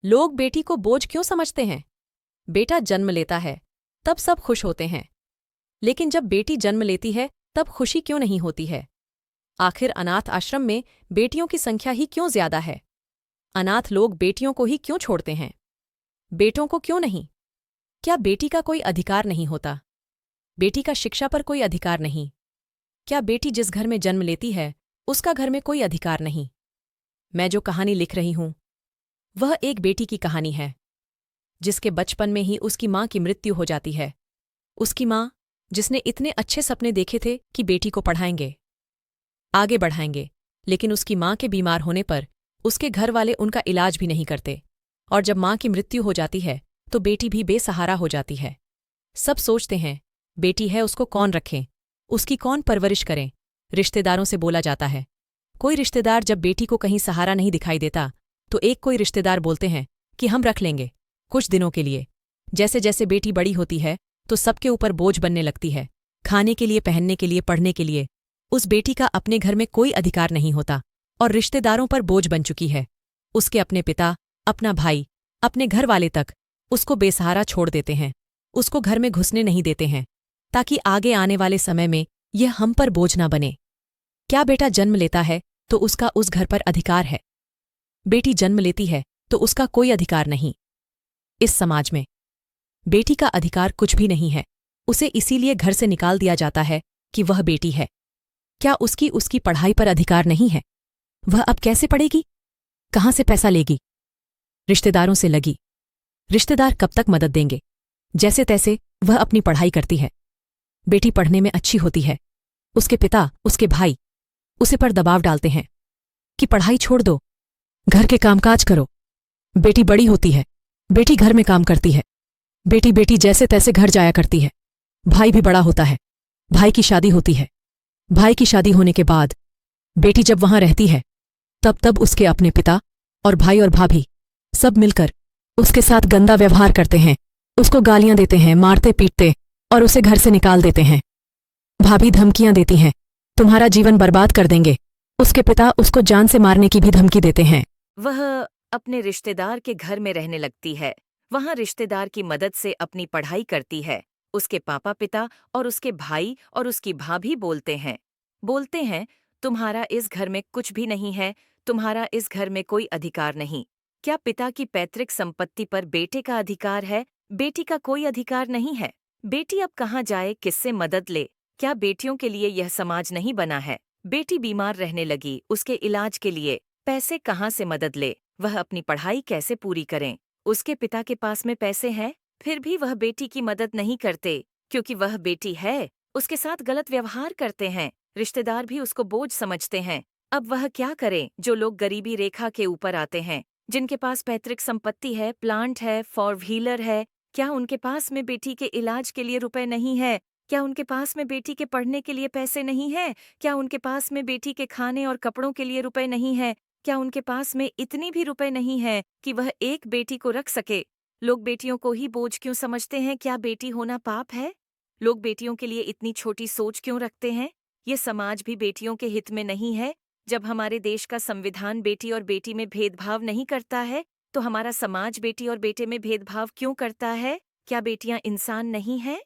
लोग बेटी को बोझ क्यों समझते हैं? बेटा जन्म लेता है, तब सब खुश होते हैं। लेकिन जब बेटी जन्म लेती है, तब खुशी क्यों नहीं होती है? आखिर अनाथ आश्रम में बेटियों की संख्या ही क्यों ज्यादा है? अनाथ लोग बेटियों को ही क्यों छोड़ते हैं? बेटों को क्यों नहीं? क्या बेटी का कोई अधिकार नहीं होता? बेटी का शिक्षा पर कोई अधिकार नहीं? क्या बेटी जिस घर में जन्म लेती है, उसका घर में कोई अधिकार नहीं? मैं जो कहानी लिख रही हूं, वह एक बेटी की कहानी है, जिसके बचपन में ही उसकी मां की मृत्यु हो जाती है। उसकी मां, जिसने इतने अच्छे सपने देखे थे कि बेटी को पढ़ाएंगे, आगे बढ़ाएंगे, लेकिन उसकी मां के बीमार होने पर उसके घर वाले उनका इलाज भी नहीं करते। और जब मां की मृत्यु हो जाती है तो बेटी भी बेसहारा हो जाती है। सब सोचते हैं, बेटी है, उसको कौन रखें, उसकी कौन परवरिश करें। रिश्तेदारों से बोला जाता है। कोई रिश्तेदार जब बेटी को कहीं सहारा नहीं दिखाई देता तो एक कोई रिश्तेदार बोलते हैं कि हम रख लेंगे कुछ दिनों के लिए। जैसे जैसे बेटी बड़ी होती है तो सबके ऊपर बोझ बनने लगती है, खाने के लिए, पहनने के लिए, पढ़ने के लिए। उस बेटी का अपने घर में कोई अधिकार नहीं होता और रिश्तेदारों पर बोझ बन चुकी है। उसके अपने पिता, अपना भाई, अपने घर वाले तक उसको बेसहारा छोड़ देते हैं, उसको घर में घुसने नहीं देते हैं, ताकि आगे आने वाले समय में यह हम पर बोझ ना बने। क्या बेटा जन्म लेता है तो उसका उस घर पर अधिकार है? बेटी जन्म लेती है तो उसका कोई अधिकार नहीं। इस समाज में बेटी का अधिकार कुछ भी नहीं है। उसे इसीलिए घर से निकाल दिया जाता है कि वह बेटी है। क्या उसकी पढ़ाई पर अधिकार नहीं है? वह अब कैसे पढ़ेगी? कहां से पैसा लेगी? रिश्तेदारों से लगी। रिश्तेदार कब तक मदद देंगे? जैसे तैसे वह अपनी पढ़ाई करती है। बेटी पढ़ने में अच्छी होती है। उसके पिता, उसके भाई उसे पर दबाव डालते हैं कि पढ़ाई छोड़ दो, घर के कामकाज करो। बेटी बड़ी होती है, बेटी घर में काम करती है। बेटी जैसे तैसे घर जाया करती है। भाई भी बड़ा होता है, भाई की शादी होती है। भाई की शादी होने के बाद बेटी जब वहां रहती है तब उसके अपने पिता और भाई और भाभी सब मिलकर उसके साथ गंदा व्यवहार करते हैं, उसको गालियां देते हैं, मारते पीटते और उसे घर से निकाल देते हैं। भाभी धमकियां देती हैं, तुम्हारा जीवन बर्बाद कर देंगे। उसके पिता उसको जान से मारने की भी धमकी देते हैं। वह अपने रिश्तेदार के घर में रहने लगती है। वहां रिश्तेदार की मदद से अपनी पढ़ाई करती है। उसके पापा पिता और उसके भाई और उसकी भाभी बोलते हैं, तुम्हारा इस घर में कुछ भी नहीं है, तुम्हारा इस घर में कोई अधिकार नहीं। क्या पिता की पैतृक संपत्ति पर बेटे का अधिकार है? बेटी का कोई अधिकार नहीं है। बेटी अब कहाँ जाए, किससे मदद ले? क्या बेटियों के लिए यह समाज नहीं बना है? बेटी बीमार रहने लगी, उसके इलाज के लिए पैसे कहाँ से मदद ले? वह अपनी पढ़ाई कैसे पूरी करें? उसके पिता के पास में पैसे हैं, फिर भी वह बेटी की मदद नहीं करते, क्योंकि वह बेटी है। उसके साथ गलत व्यवहार करते हैं। रिश्तेदार भी उसको बोझ समझते हैं। अब वह क्या करे? जो लोग गरीबी रेखा के ऊपर आते हैं, जिनके पास पैतृक संपत्ति है, प्लांट है, फोर व्हीलर है, क्या उनके पास में बेटी के इलाज के लिए रुपए नहीं है? क्या उनके पास में बेटी के पढ़ने के लिए पैसे नहीं है? क्या उनके पास में बेटी के खाने और कपड़ों के लिए रुपए नहीं है? क्या उनके पास में इतनी भी रुपए नहीं है कि वह एक बेटी को रख सके? लोग बेटियों को ही बोझ क्यों समझते हैं? क्या बेटी होना पाप है? लोग बेटियों के लिए इतनी छोटी सोच क्यों रखते हैं? ये समाज भी बेटियों के हित में नहीं है। जब हमारे देश का संविधान बेटी और बेटी में भेदभाव नहीं करता है, तो हमारा समाज बेटी और बेटे में भेदभाव क्यों करता है? क्या बेटियां इंसान नहीं हैं?